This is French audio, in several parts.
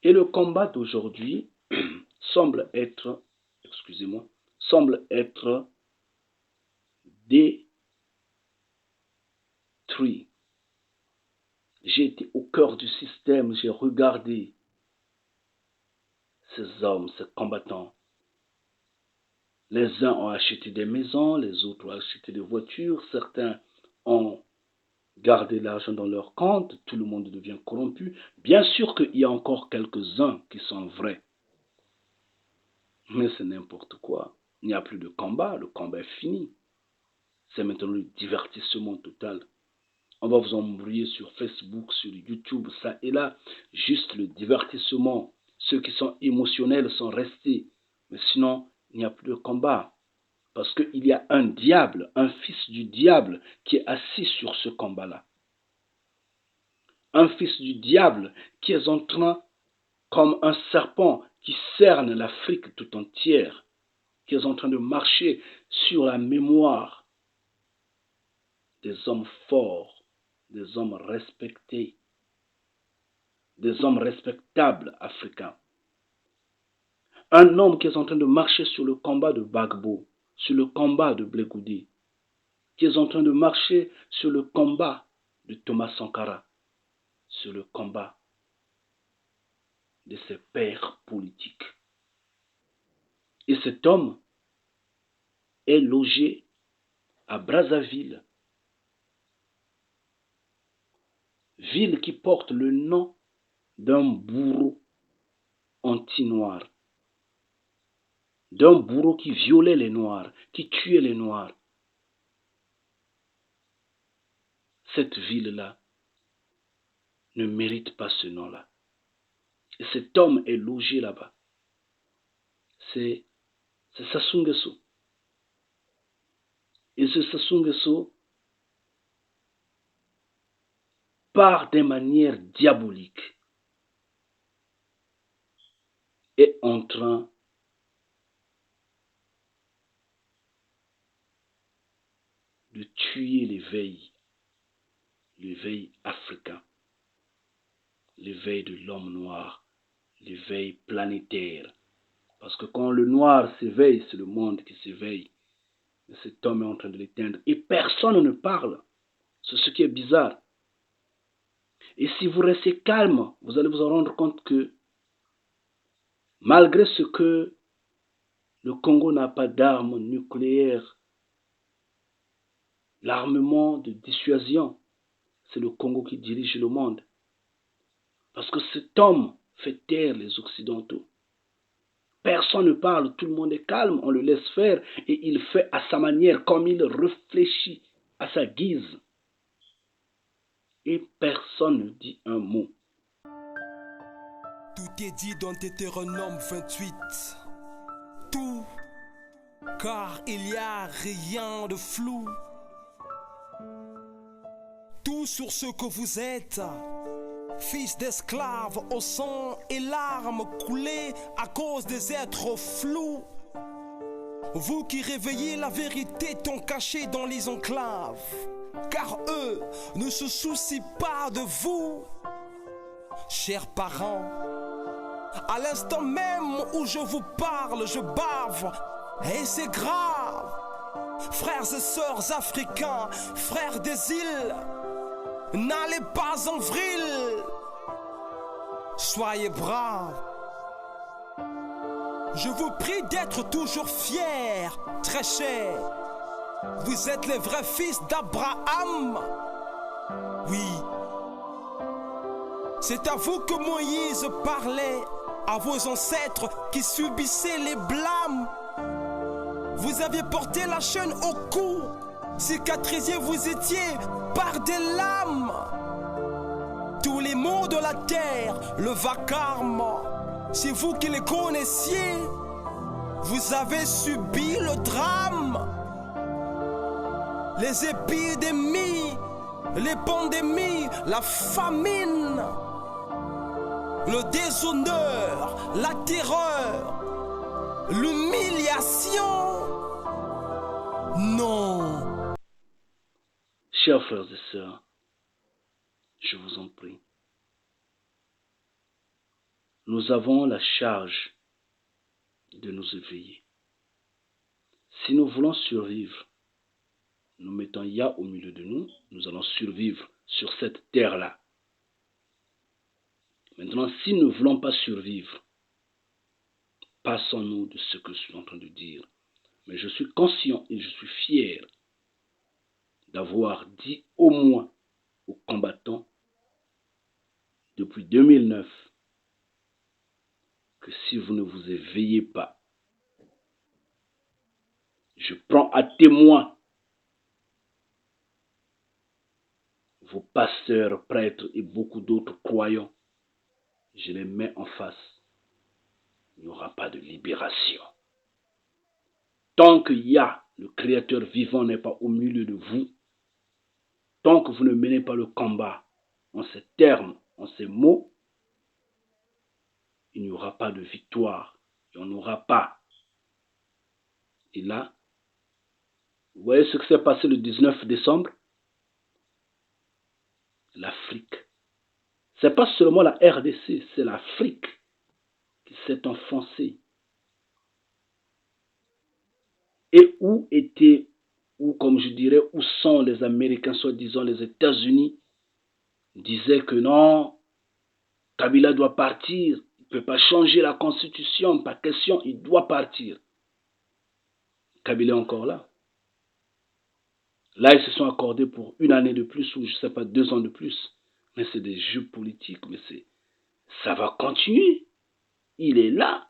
Et le combat d'aujourd'hui semble être, semble être détruit. J'ai été au cœur du système, j'ai regardé ces hommes, ces combattants. Les uns ont acheté des maisons, les autres ont acheté des voitures, certains ont gardé l'argent dans leur compte, tout le monde devient corrompu. Bien sûr qu'il y a encore quelques-uns qui sont vrais, mais c'est n'importe quoi. Il n'y a plus de combat, le combat est fini. C'est maintenant le divertissement total. On va vous embrouiller sur Facebook, sur YouTube, ça et là. Juste le divertissement. Ceux qui sont émotionnels sont restés. Mais sinon, il n'y a plus de combat. Parce qu'il y a un diable, un fils du diable qui est assis sur ce combat-là. Un fils du diable qui est en train, comme un serpent qui cerne l'Afrique tout entière, qui est en train de marcher sur la mémoire des hommes forts, des hommes respectés, des hommes respectables africains. Un homme qui est en train de marcher sur le combat de Gbagbo, sur le combat de Blé Goudé, qui est en train de marcher sur le combat de Thomas Sankara, sur le combat de ses pères politiques. Et cet homme est logé à Brazzaville, ville qui porte le nom d'un bourreau anti-noir, d'un bourreau qui violait les Noirs, qui tuait les Noirs. Cette ville-là ne mérite pas ce nom-là. Et cet homme est logé là-bas. C'est Sassou Nguesso. Et ce Sassou Nguesso, par des manières diaboliques, est en train de tuer l'éveil africain, l'éveil de l'homme noir, l'éveil planétaire. Parce que quand le noir s'éveille, c'est le monde qui s'éveille. Mais cet homme est en train de l'éteindre. Et personne ne parle. C'est ce qui est bizarre. Et si vous restez calme, vous allez vous en rendre compte que malgré ce que le Congo n'a pas d'armes nucléaires, l'armement de dissuasion, c'est le Congo qui dirige le monde. Parce que cet homme fait taire les Occidentaux. Personne ne parle, tout le monde est calme, on le laisse faire et il fait à sa manière, comme il réfléchit à sa guise. Et personne ne dit un mot. Tout est dit dans Deutéronome 28. Tout, car il n'y a rien de flou. Tout sur ce que vous êtes, fils d'esclaves au sang et larmes coulées à cause des êtres flous. Vous qui réveillez la vérité tant cachée dans les enclaves, car eux ne se soucient pas de vous. Chers parents, à l'instant même où je vous parle, je bave, et c'est grave. Frères et sœurs africains, frères des îles, n'allez pas en vrille. Soyez braves. Je vous prie d'être toujours fiers, très chers. Vous êtes les vrais fils d'Abraham. Oui. C'est à vous que Moïse parlait, à vos ancêtres qui subissaient les blâmes. Vous aviez porté la chaîne au cou, cicatrisé vous étiez par des lames. Tous les maux de la terre, le vacarme, c'est vous qui les connaissiez. Vous avez subi le drame. Les épidémies, les pandémies, la famine, le déshonneur, la terreur, l'humiliation. Non. Chers frères et sœurs, je vous en prie, nous avons la charge de nous éveiller. Si nous voulons survivre, nous mettons Yah au milieu de nous, nous allons survivre sur cette terre-là. Maintenant, si nous ne voulons pas survivre, passons-nous de ce que je suis en train de dire. Mais je suis conscient et je suis fier d'avoir dit au moins aux combattants depuis 2009 que si vous ne vous éveillez pas, je prends à témoin vos pasteurs, prêtres et beaucoup d'autres croyants. Je les mets en face. Il n'y aura pas de libération. Tant que Yah, le Créateur vivant, n'est pas au milieu de vous, tant que vous ne menez pas le combat en ces termes, en ces mots, il n'y aura pas de victoire. Il n'y en aura pas. Et là, vous voyez ce qui s'est passé le 19 décembre? L'Afrique. Ce n'est pas seulement la RDC, c'est l'Afrique qui s'est enfoncée. Et où comme je dirais, où sont les Américains, soi-disant les États-Unis, disaient que non, Kabila doit partir, il ne peut pas changer la constitution, pas question, il doit partir. Kabila est encore là. Là, ils se sont accordés pour 1 année de plus, ou je ne sais pas, 2 ans de plus. Mais c'est des jeux politiques, mais ça va continuer. Il est là.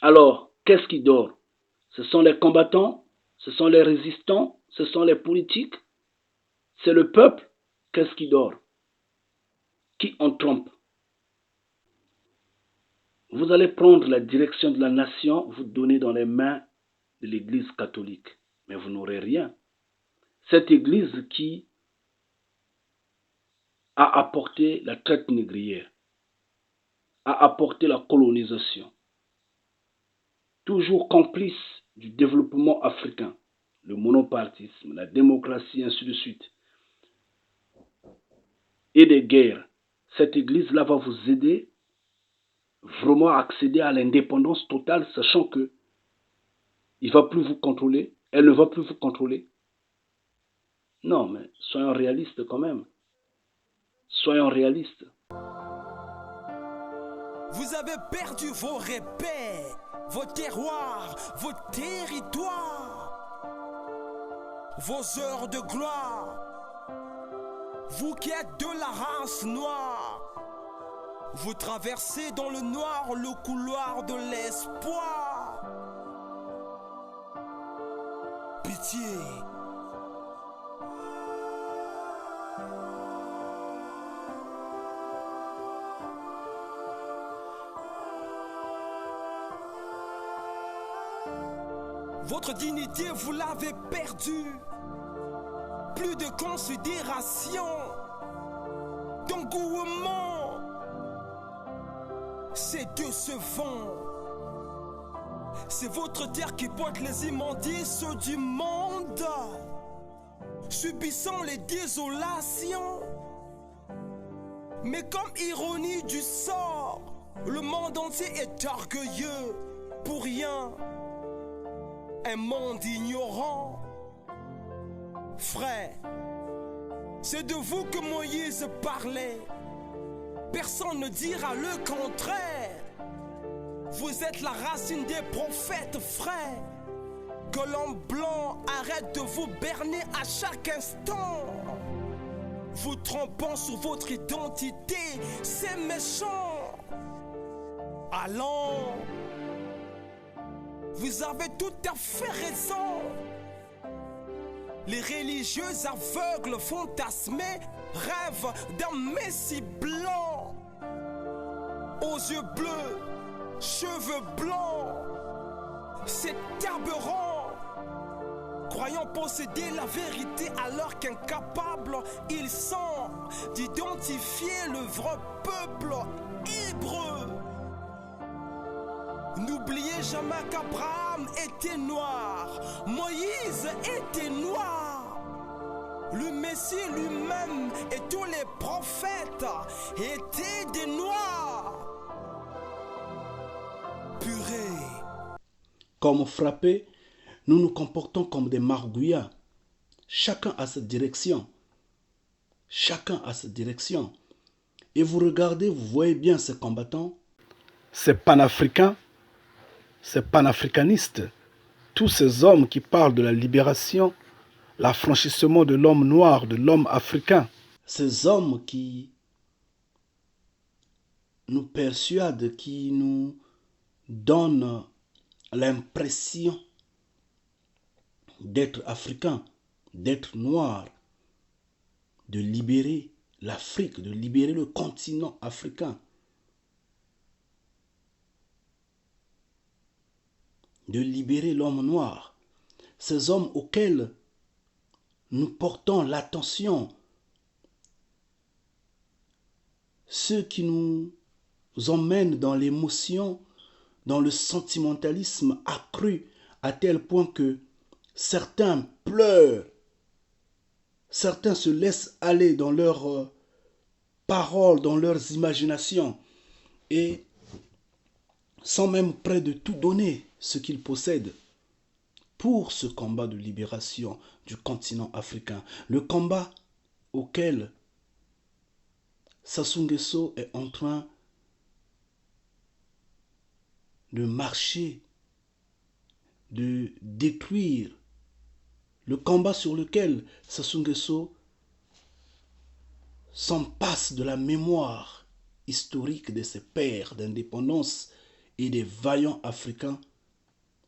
Alors, qu'est-ce qui dort? Ce sont les combattants, ce sont les résistants, ce sont les politiques, c'est le peuple. Qu'est-ce qui dort? Qui on trompe? Vous allez prendre la direction de la nation, vous donner dans les mains de l'Église catholique, mais vous n'aurez rien. Cette Église qui a apporté la traite négrière, a apporté la colonisation, toujours complice du développement africain, le monopartisme, la démocratie, ainsi de suite, et des guerres. Cette Église-là va vous aider vraiment à accéder à l'indépendance totale, sachant que il va plus vous contrôler, elle ne va plus vous contrôler. Non, mais soyons réalistes quand même. Soyons réalistes. Vous avez perdu vos repères, vos terroirs, vos territoires, vos heures de gloire. Vous qui êtes de la race noire, vous traversez dans le noir le couloir de l'espoir. Pitié. Votre dignité, vous l'avez perdue. Plus de considération, d'engouement. C'est décevant. C'est votre terre qui porte les immondices du monde, subissant les désolations. Mais comme ironie du sort, le monde entier est orgueilleux pour rien. Un monde ignorant. Frère, c'est de vous que Moïse parlait. Personne ne dira le contraire. Vous êtes la racine des prophètes, frère. Que l'homme blanc arrête de vous berner à chaque instant. Vous trompant sur votre identité, c'est méchant. Allons. Vous avez tout à fait raison. Les religieux aveugles fantasmés rêvent d'un messie blanc, aux yeux bleus, cheveux blancs. C'est aberrant, croyant posséder la vérité alors qu'incapables ils sont d'identifier le vrai peuple hébreu. N'oubliez jamais qu'Abraham était noir, Moïse était noir, le Messie lui-même et tous les prophètes étaient des noirs. comme frappés, nous nous comportons comme des margouillards. Chacun a sa direction. Chacun a sa direction. Et vous regardez, vous voyez bien ces combattants. Ces panafricains, ces panafricanistes, tous ces hommes qui parlent de la libération, l'affranchissement de l'homme noir, de l'homme africain. Ces hommes qui nous persuadent, qui nous donnent l'impression d'être africains, d'être noirs, de libérer l'Afrique, de libérer le continent africain, de libérer l'homme noir. Ces hommes auxquels nous portons l'attention, ceux qui nous emmènent dans l'émotion, dans le sentimentalisme accru, à tel point que certains pleurent, certains se laissent aller dans leurs paroles, dans leurs imaginations, et sont même prêts de tout donner ce qu'ils possèdent pour ce combat de libération du continent africain. Le combat auquel Sassou Nguesso est en train de marcher, de détruire, le combat sur lequel Sassou Nguesso s'en passe de la mémoire historique de ses pères d'indépendance et des vaillants africains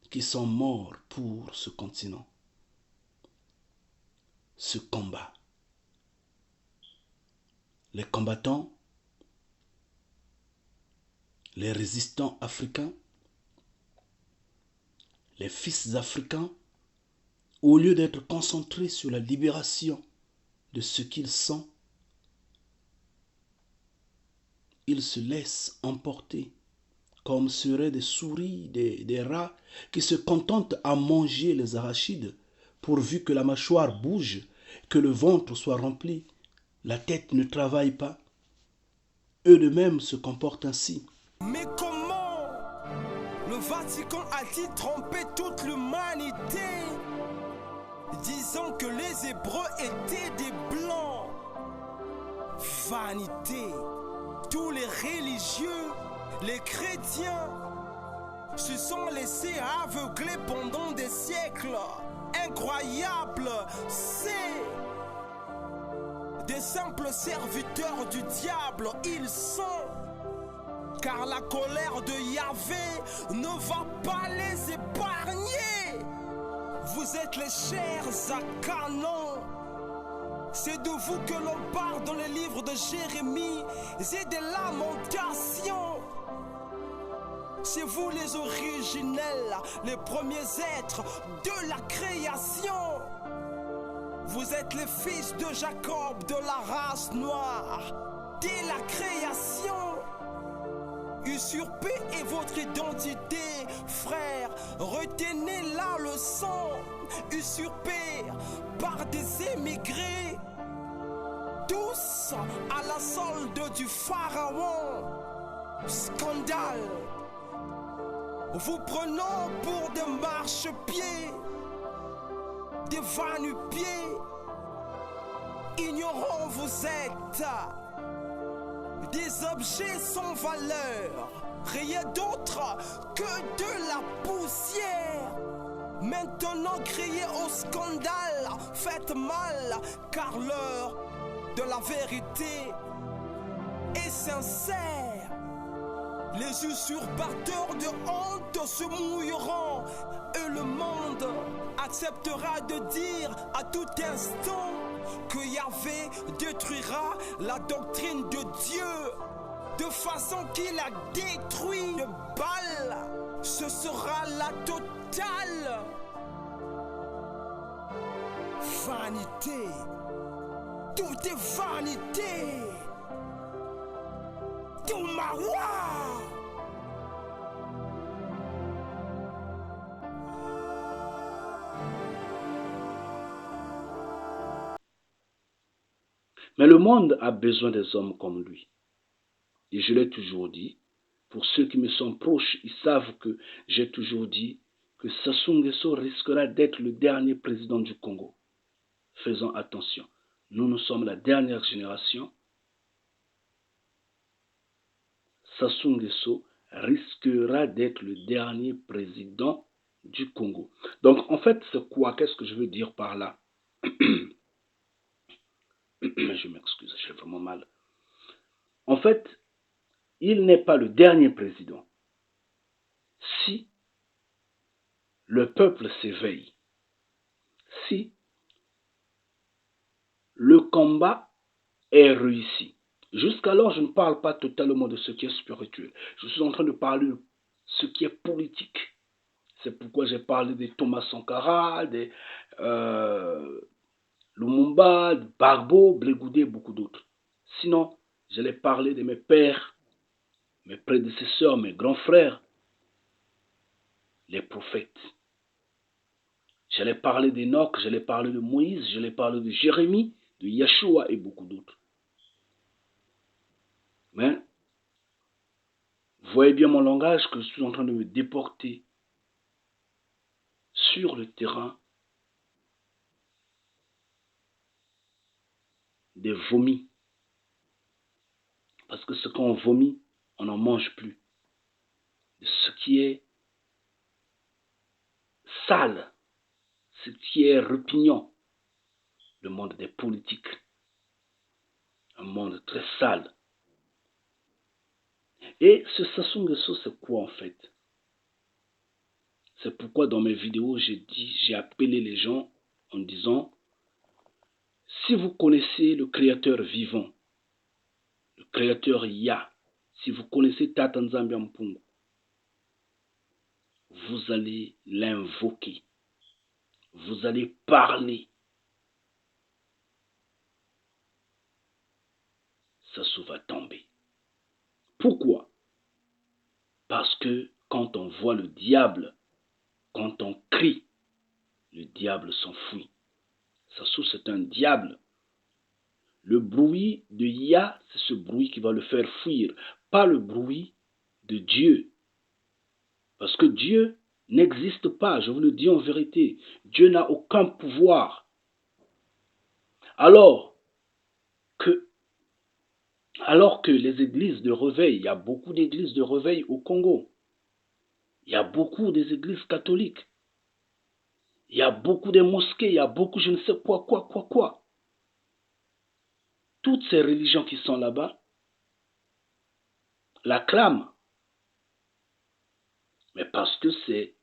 qui sont morts pour ce continent. Ce combat. Les combattants, les résistants africains, les fils africains, au lieu d'être concentrés sur la libération de ce qu'ils sont, ils se laissent emporter comme seraient des souris, des rats qui se contentent à manger les arachides pourvu que la mâchoire bouge, que le ventre soit rempli, la tête ne travaille pas. Eux de même se comportent ainsi. Mais comment le Vatican a-t-il trompé toute l'humanité, disant que les Hébreux étaient des Blancs? Vanité. Tous les religieux, les chrétiens, se sont laissés aveugler pendant des siècles. Incroyable, c'est des simples serviteurs du diable, ils sont. Car la colère de Yahvé ne va pas les épargner. Vous êtes les chers à Canaan. C'est de vous que l'on parle dans les livres de Jérémie et des lamentations. C'est vous les originels, les premiers êtres de la création. Vous êtes les fils de Jacob, de la race noire, dès la création. Usurpez est votre identité, frère. Retenez la leçon. Usurpés par des émigrés, tous à la solde du pharaon. Scandale. Vous prenons pour des marchepieds, des va-nu-pieds. Ignorants vous êtes, des objets sans valeur, rien d'autre que de la poussière. Maintenant criez au scandale, faites mal, car l'heure de la vérité est sincère. Les usurpateurs de honte se mouilleront et le monde acceptera de dire à tout instant que Yahvé détruira la doctrine de Dieu de façon qu'il a détruit le Baal. Ce sera la totale vanité. Tout est vanité. Tout marois. Mais le monde a besoin des hommes comme lui. Et je l'ai toujours dit, pour ceux qui me sont proches, ils savent que j'ai toujours dit que Sassou Nguesso risquera d'être le dernier président du Congo. Faisons attention. Nous sommes la dernière génération. Sassou Nguesso risquera d'être le dernier président du Congo. Donc, en fait, c'est quoi? Qu'est-ce que je veux dire par là? Je m'excuse, j'ai vraiment mal. En fait, il n'est pas le dernier président. Si le peuple s'éveille, si le combat est réussi. Jusqu'alors, je ne parle pas totalement de ce qui est spirituel. Je suis en train de parler de ce qui est politique. C'est pourquoi j'ai parlé de Thomas Sankara, de Lumumba, de Gbagbo, Blegoudé et beaucoup d'autres. Sinon, j'allais parler de mes pères, mes prédécesseurs, mes grands frères, les prophètes. J'allais parler d'Enoch, j'allais parler de Moïse, j'allais parler de Jérémie, de Yeshua et beaucoup d'autres. Mais, vous voyez bien mon langage que je suis en train de me déporter sur le terrain des vomis. Parce que ce qu'on vomit, on n'en mange plus. Ce qui est sale, ce qui est répugnant, le monde des politiques. Un monde très sale. Et ce Sassou Nguesso, c'est quoi en fait? C'est pourquoi dans mes vidéos, j'ai appelé les gens en disant, si vous connaissez le créateur vivant, le créateur Ya, si vous connaissez Tata Nzambi Mpungu, vous allez l'invoquer, vous allez parler. Sassou va tomber. Pourquoi? Parce que quand on voit le diable, quand on crie, le diable s'enfuit. Sassou, c'est un diable. Le bruit de Ya, c'est ce bruit qui va le faire fuir, pas le bruit de Dieu. Parce que Dieu n'existe pas, je vous le dis en vérité. Dieu n'a aucun pouvoir. Alors que les églises de réveil, il y a beaucoup d'églises de réveil au Congo. Il y a beaucoup des églises catholiques. Il y a beaucoup de mosquées, il y a beaucoup je ne sais quoi. Toutes ces religions qui sont là-bas l'acclament. Mais parce que c'est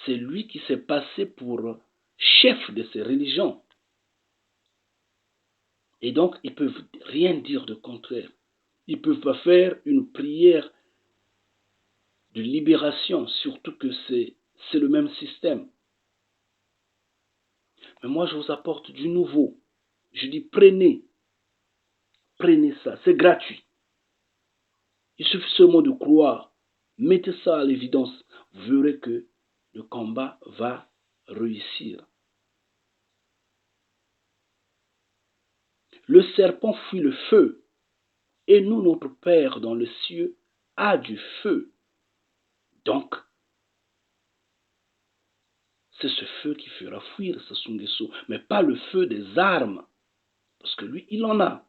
lui qui s'est passé pour chef de ces religions. Et donc, ils ne peuvent rien dire de contraire. Ils ne peuvent pas faire une prière de libération, surtout que c'est le même système. Mais moi, je vous apporte du nouveau. Je dis, prenez ça, c'est gratuit. Il suffit seulement de croire. Mettez ça à l'évidence. Vous verrez que le combat va réussir. Le serpent fuit le feu. Et nous, notre Père dans le ciel, a du feu. Donc, c'est ce feu qui fera fuir Sassou Nguesso, mais pas le feu des armes. Parce que lui, il en a.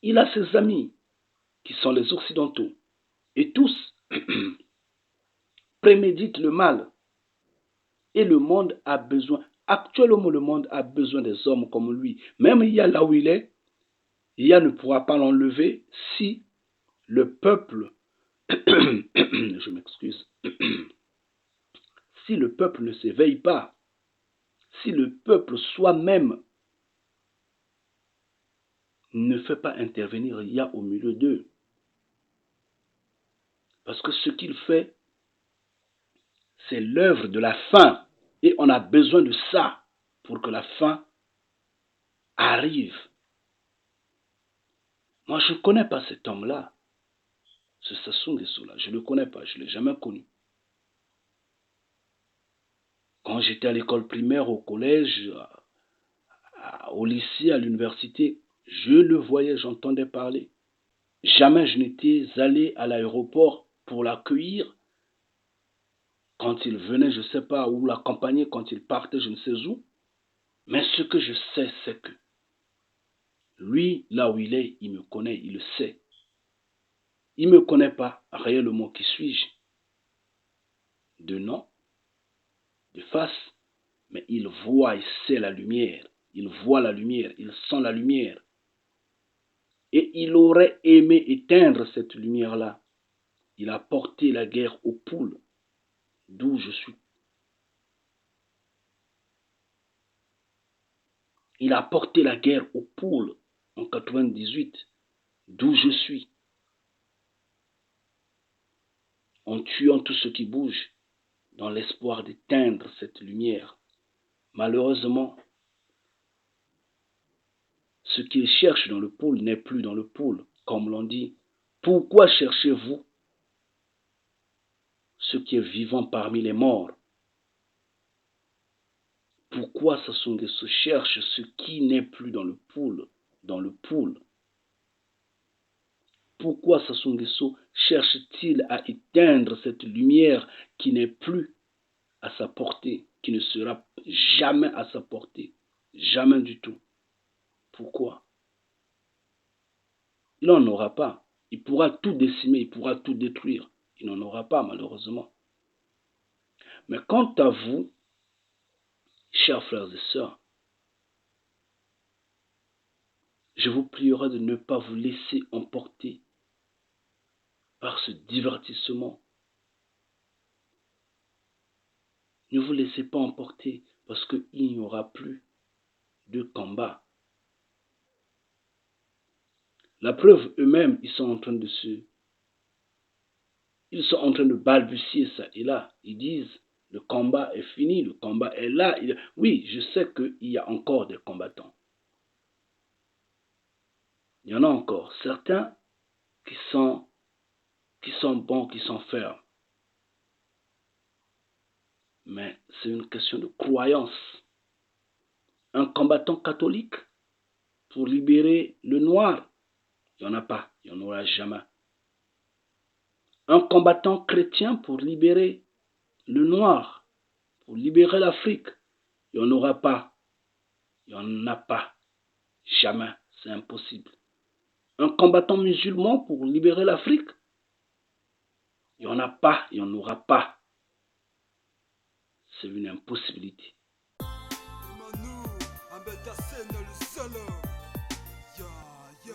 Il a ses amis, qui sont les Occidentaux. Et tous préméditent le mal. Et le monde a besoin, actuellement le monde a besoin des hommes comme lui. Même il y a là où il est, il ne pourra pas l'enlever si le peuple, je m'excuse, si le peuple ne s'éveille pas, si le peuple soi-même ne fait pas intervenir Ya au milieu d'eux. Parce que ce qu'il fait, c'est l'œuvre de la fin. Et on a besoin de ça pour que la fin arrive. Moi, je ne connais pas cet homme-là. Ce Sassou Nguesso-là. Je ne le connais pas. Je ne l'ai jamais connu. Quand j'étais à l'école primaire, au collège, au lycée, à l'université, je le voyais, j'entendais parler. Jamais je n'étais allé à l'aéroport pour l'accueillir quand il venait, je ne sais pas, ou l'accompagner quand il partait, je ne sais où. Mais ce que je sais, c'est que lui, là où il est, il me connaît, il le sait. Il ne me connaît pas réellement, qui suis-je? De nom, de face, mais il voit et sait la lumière. Il voit la lumière, il sent la lumière. Et il aurait aimé éteindre cette lumière-là. Il a porté la guerre aux poules, d'où je suis. Il a porté la guerre aux poules en 98, d'où je suis. En tuant tout ce qui bouge, dans l'espoir d'éteindre cette lumière. Malheureusement, ce qu'il cherche dans le pôle n'est plus dans le pôle, comme l'on dit. Pourquoi cherchez-vous ce qui est vivant parmi les morts? Pourquoi Sassou Nguesso cherche ce qui n'est plus dans le pôle, Pourquoi Sassou Nguesso cherche-t-il à éteindre cette lumière qui n'est plus à sa portée, qui ne sera jamais à sa portée, jamais du tout? Pourquoi? Il n'en aura pas. Il pourra tout décimer, il pourra tout détruire. Il n'en aura pas, malheureusement. Mais quant à vous, chers frères et sœurs, je vous prierai de ne pas vous laisser emporter par ce divertissement. Ne vous laissez pas emporter parce qu'il n'y aura plus de combat. La preuve, eux-mêmes, ils sont en train de balbutier ça et là. Ils disent, le combat est fini, le combat est là. Oui, je sais qu'il y a encore des combattants. Il y en a encore certains qui sont bons, qui sont fermes. Mais c'est une question de croyance. Un combattant catholique pour libérer le noir, il n'y en a pas, il n'y en aura jamais. Un combattant chrétien pour libérer le noir, pour libérer l'Afrique, il n'y en aura pas, il n'y en a pas, jamais, c'est impossible. Un combattant musulman pour libérer l'Afrique, il n'y en a pas, il n'y en aura pas. C'est une impossibilité.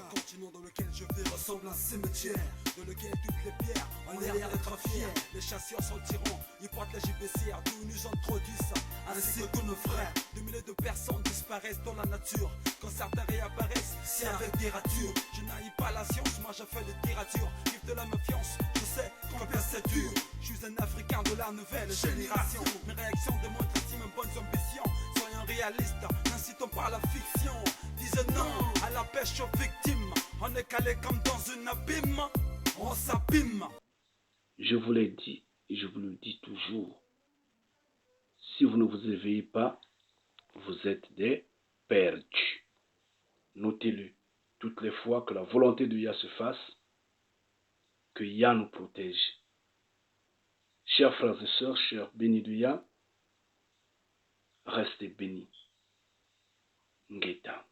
Continent dans lequel je vais ressemble à un cimetière, dans lequel toutes les pierres ont l'air d'être fières. Les chasseurs sont tyrans, ils portent la JBCR, d'où nous introduisent, ainsi que tous nos frères. Des milliers de personnes disparaissent dans la nature, quand certains réapparaissent, c'est avec des ratures. Je n'haïs pas la science, moi j'ai fait littérature, vive de la méfiance, je sais combien c'est dur. Je suis un Africain de la nouvelle génération, mes réactions démontrent ainsi mes bonnes ambitions. Soyons réalistes, n'incitons pas à la fiction. Disent non à la pêche aux victimes. On est calé comme dans un abîme. On s'abîme. Je vous l'ai dit et je vous le dis toujours. Si vous ne vous éveillez pas, vous êtes des perdus. Notez-le. Toutes les fois que la volonté de Yah se fasse, que Yah nous protège. Chers frères et sœurs, chers bénis de Yah, restez bénis. Ngeta.